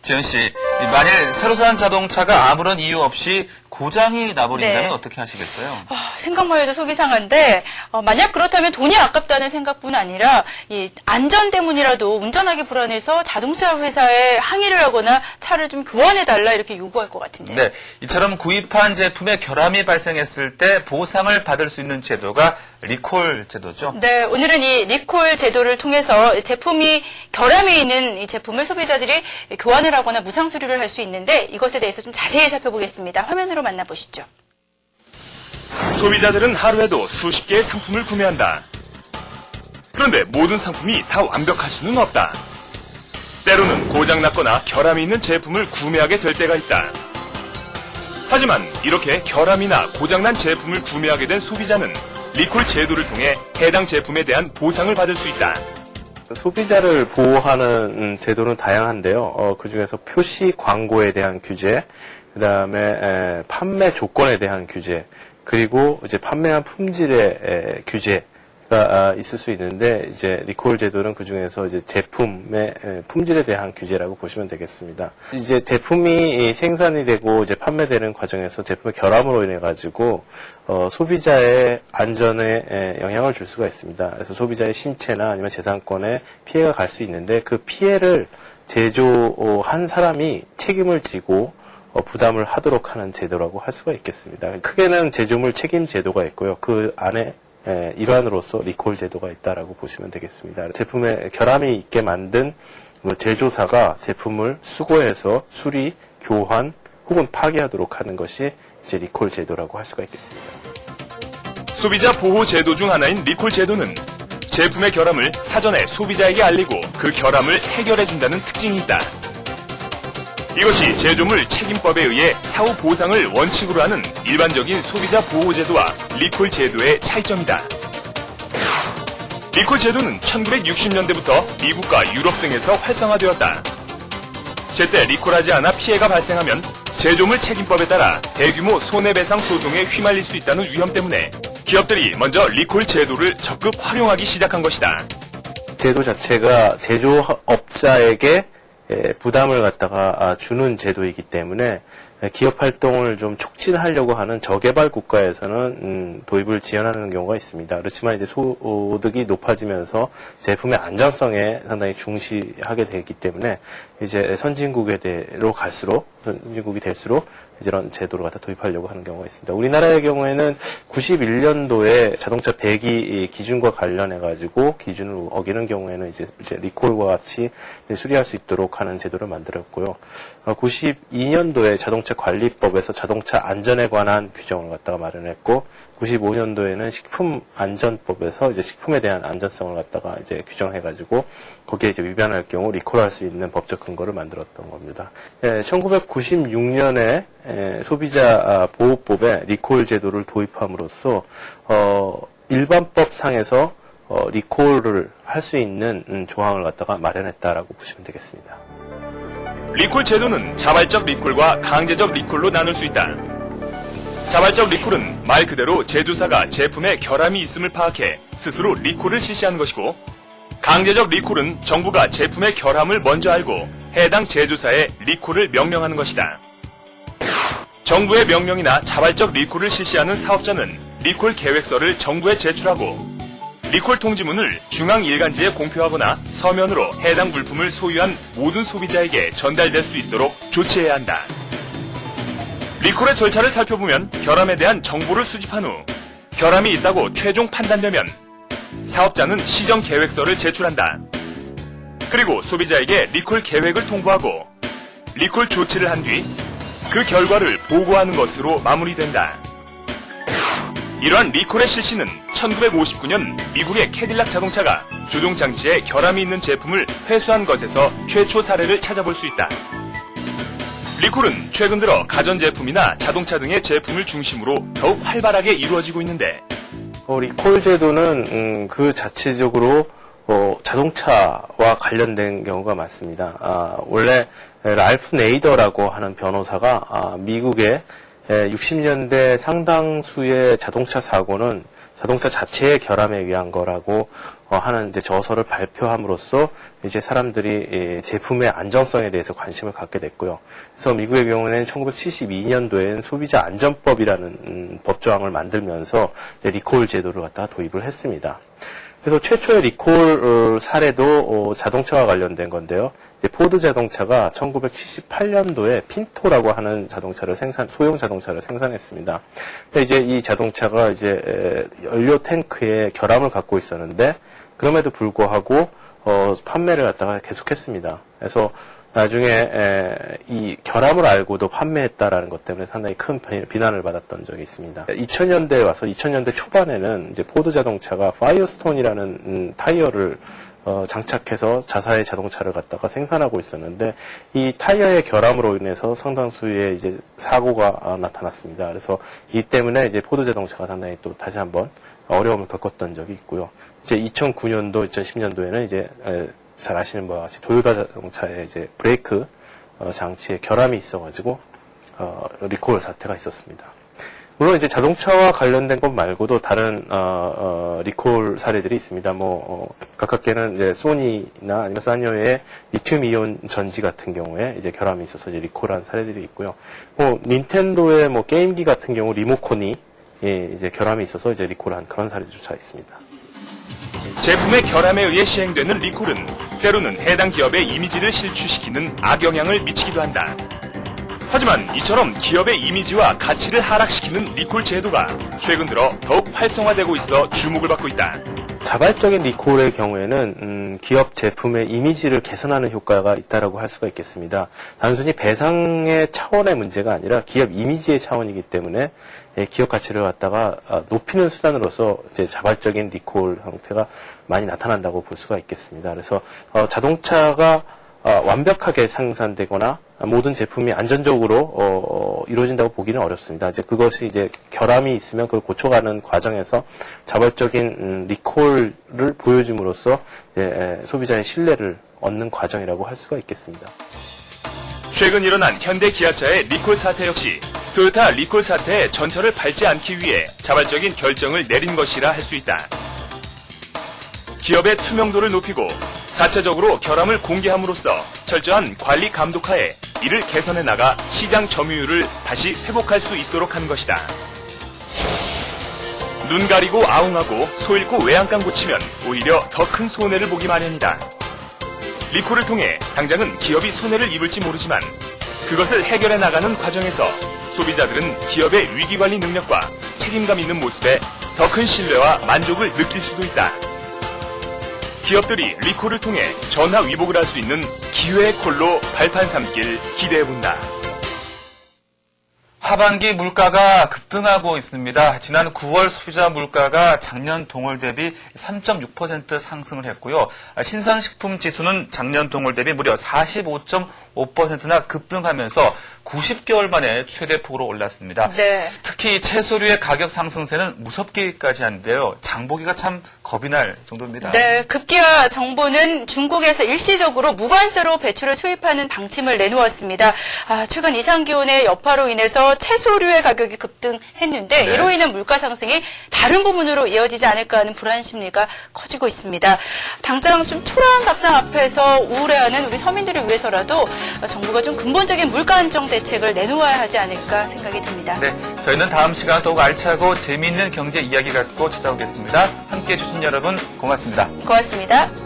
지현 씨, 만일 새로 산 자동차가 아무런 이유 없이 고장이 나버린다면 네. 어떻게 하시겠어요? 생각만 해도 속이 상한데 만약 그렇다면 돈이 아깝다는 생각뿐 아니라 이 안전 때문이라도 운전하기 불안해서 자동차 회사에 항의를 하거나 차를 좀 교환해달라 이렇게 요구할 것 같은데요. 네, 이처럼 구입한 제품에 결함이 발생했을 때 보상을 받을 수 있는 제도가 리콜 제도죠. 네, 오늘은 이 리콜 제도를 통해서 제품이 결함이 있는 이 제품을 소비자들이 교환을 하거나 무상 수리를 할 수 있는데 이것에 대해서 좀 자세히 살펴보겠습니다. 화면으로 만나보시죠. 소비자들은 하루에도 수십 개의 상품을 구매한다. 그런데 모든 상품이 다 완벽할 수는 없다. 때로는 고장났거나 결함이 있는 제품을 구매하게 될 때가 있다. 하지만 이렇게 결함이나 고장난 제품을 구매하게 된 소비자는 리콜 제도를 통해 해당 제품에 대한 보상을 받을 수 있다. 소비자를 보호하는 제도는 다양한데요. 그중에서 표시 광고에 대한 규제, 그 다음에 판매 조건에 대한 규제, 그리고 이제 판매한 품질의 규제가 있을 수 있는데, 이제 리콜 제도는 그 중에서 이제 제품의 품질에 대한 규제라고 보시면 되겠습니다. 이제 제품이 생산이 되고 이제 판매되는 과정에서 제품의 결함으로 인해 가지고 소비자의 안전에 영향을 줄 수가 있습니다. 그래서 소비자의 신체나 아니면 재산권에 피해가 갈 수 있는데 그 피해를 제조한 사람이 책임을 지고 부담을 하도록 하는 제도라고 할 수가 있겠습니다. 크게는 제조물 책임 제도가 있고요. 그 안에 일환으로서 리콜 제도가 있다라고 보시면 되겠습니다. 제품에 결함이 있게 만든 제조사가 제품을 수거해서 수리, 교환 혹은 파기하도록 하는 것이 이제 리콜 제도라고 할 수가 있겠습니다. 소비자 보호 제도 중 하나인 리콜 제도는 제품의 결함을 사전에 소비자에게 알리고 그 결함을 해결해준다는 특징이 있다. 이것이 제조물 책임법에 의해 사후 보상을 원칙으로 하는 일반적인 소비자 보호 제도와 리콜 제도의 차이점이다. 리콜 제도는 1960년대부터 미국과 유럽 등에서 활성화되었다. 제때 리콜하지 않아 피해가 발생하면 제조물 책임법에 따라 대규모 손해배상 소송에 휘말릴 수 있다는 위험 때문에 기업들이 먼저 리콜 제도를 적극 활용하기 시작한 것이다. 제도 자체가 제조업자에게 부담을 갖다가 주는 제도이기 때문에 기업 활동을 좀 촉진하려고 하는 저개발 국가에서는 도입을 지원하는 경우가 있습니다. 그렇지만 이제 소득이 높아지면서 제품의 안전성에 상당히 중시하게 되기 때문에 이제 선진국이 될수록 이런 제도를 갖다 도입하려고 하는 경우가 있습니다. 우리나라의 경우에는 91년도에 자동차 배기 기준과 관련해 가지고 기준을 어기는 경우에는 이제 리콜과 같이 수리할 수 있도록 하는 제도를 만들었고요. 92년도에 자동차 관리법에서 자동차 안전에 관한 규정을 갖다가 마련했고, 95년도에는 식품안전법에서 이제 식품에 대한 안전성을 갖다가 이제 규정해가지고 거기에 이제 위반할 경우 리콜할 수 있는 법적 근거를 만들었던 겁니다. 1996년에 소비자 보호법에 리콜 제도를 도입함으로써 일반법상에서 리콜을 할 수 있는 조항을 갖다가 마련했다라고 보시면 되겠습니다. 리콜 제도는 자발적 리콜과 강제적 리콜로 나눌 수 있다. 자발적 리콜은 말 그대로 제조사가 제품에 결함이 있음을 파악해 스스로 리콜을 실시하는 것이고, 강제적 리콜은 정부가 제품의 결함을 먼저 알고 해당 제조사에 리콜을 명령하는 것이다. 정부의 명령이나 자발적 리콜을 실시하는 사업자는 리콜 계획서를 정부에 제출하고 리콜 통지문을 중앙일간지에 공표하거나 서면으로 해당 물품을 소유한 모든 소비자에게 전달될 수 있도록 조치해야 한다. 리콜의 절차를 살펴보면 결함에 대한 정보를 수집한 후 결함이 있다고 최종 판단되면 사업자는 시정 계획서를 제출한다. 그리고 소비자에게 리콜 계획을 통보하고 리콜 조치를 한 뒤 그 결과를 보고하는 것으로 마무리된다. 이러한 리콜의 실시는 1959년 미국의 캐딜락 자동차가 조종장치에 결함이 있는 제품을 회수한 것에서 최초 사례를 찾아볼 수 있다. 리콜은 최근 들어 가전제품이나 자동차 등의 제품을 중심으로 더욱 활발하게 이루어지고 있는데, 리콜 제도는 그 자체적으로 자동차와 관련된 경우가 많습니다. 원래 랄프 네이더라고 하는 변호사가 미국의 60년대 상당수의 자동차 사고는 자동차 자체의 결함에 의한 거라고 하는 이제 저서를 발표함으로써 이제 사람들이 제품의 안정성에 대해서 관심을 갖게 됐고요. 그래서 미국의 경우에는 1972년도엔 소비자 안전법이라는 법조항을 만들면서 리콜 제도를 갖다가 도입을 했습니다. 그래서 최초의 리콜 사례도 자동차와 관련된 건데요. 포드 자동차가 1978년도에 핀토라고 하는 소형 자동차를 생산했습니다. 근데 이제 이 자동차가 이제 연료 탱크에 결함을 갖고 있었는데 그럼에도 불구하고 판매를 갖다가 계속했습니다. 그래서 나중에 이 결함을 알고도 판매했다라는 것 때문에 상당히 큰 비난을 받았던 적이 있습니다. 2000년대에 와서 2000년대 초반에는 이제 포드 자동차가 파이어스톤이라는 타이어를 장착해서 자사의 자동차를 갖다가 생산하고 있었는데 이 타이어의 결함으로 인해서 상당수의 이제 사고가 나타났습니다. 그래서 이 때문에 이제 포드 자동차가 상당히 또 다시 한번 어려움을 겪었던 적이 있고요. 이제 2009년도, 2010년도에는 이제 잘 아시는 바와 같이 도요타 자동차의 이제 브레이크 장치에 결함이 있어가지고 리콜 사태가 있었습니다. 물론 이제 자동차와 관련된 것 말고도 다른 리콜 사례들이 있습니다. 가깝게는 이제 소니나 아니면 산요의 리튬 이온 전지 같은 경우에 이제 결함이 있어서 이제 리콜한 사례들이 있고요. 닌텐도의 게임기 같은 경우 리모컨이 이제 결함이 있어서 이제 리콜한 그런 사례조차 있습니다. 제품의 결함에 의해 시행되는 리콜은 때로는 해당 기업의 이미지를 실추시키는 악영향을 미치기도 한다. 하지만 이처럼 기업의 이미지와 가치를 하락시키는 리콜 제도가 최근 들어 더욱 활성화되고 있어 주목을 받고 있다. 자발적인 리콜의 경우에는 기업 제품의 이미지를 개선하는 효과가 있다라고 할 수가 있겠습니다. 단순히 배상의 차원의 문제가 아니라 기업 이미지의 차원이기 때문에 기업 가치를 갖다가 높이는 수단으로서 이제 자발적인 리콜 형태가 많이 나타난다고 볼 수가 있겠습니다. 그래서 자동차가 완벽하게 생산되거나 모든 제품이 안전적으로 이루어진다고 보기는 어렵습니다. 이제 그것이 이제 결함이 있으면 그걸 고쳐가는 과정에서 자발적인 리콜을 보여줌으로써 소비자의 신뢰를 얻는 과정이라고 할 수가 있겠습니다. 최근 일어난 현대 기아차의 리콜 사태 역시 토요타 리콜 사태의 전철을 밟지 않기 위해 자발적인 결정을 내린 것이라 할 수 있다. 기업의 투명도를 높이고 자체적으로 결함을 공개함으로써 철저한 관리 감독하에 이를 개선해 나가 시장 점유율을 다시 회복할 수 있도록 한 것이다. 눈 가리고 아웅하고 소 잃고 외양간 고치면 오히려 더 큰 손해를 보기 마련이다. 리콜을 통해 당장은 기업이 손해를 입을지 모르지만 그것을 해결해 나가는 과정에서 소비자들은 기업의 위기관리 능력과 책임감 있는 모습에 더 큰 신뢰와 만족을 느낄 수도 있다. 기업들이 리콜을 통해 전화 위복을 할 수 있는 기회의 콜로 발판 삼길 기대해본다. 하반기 물가가 급등하고 있습니다. 지난 9월 소비자 물가가 작년 동월 대비 3.6% 상승을 했고요. 신선식품 지수는 작년 동월 대비 무려 45.5%나 급등하면서 90개월 만에 최대폭으로 올랐습니다. 네. 특히 채소류의 가격 상승세는 무섭기까지 한데요. 장보기가 참 겁이 날 정도입니다. 네, 급기야 정부는 중국에서 일시적으로 무관세로 배추를 수입하는 방침을 내놓았습니다. 최근 이상기온의 여파로 인해서 채소류의 가격이 급등했는데 이로 인한 물가 상승이 다른 부분으로 이어지지 않을까 하는 불안 심리가 커지고 있습니다. 당장 좀 초라한 밥상 앞에서 우울해하는 우리 서민들을 위해서라도 정부가 좀 근본적인 물가 안정 대책을 내놓아야 하지 않을까 생각이 듭니다. 네, 저희는 다음 시간 더욱 알차고 재미있는 경제 이야기 갖고 찾아오겠습니다. 함께해 주신 여러분 고맙습니다. 고맙습니다.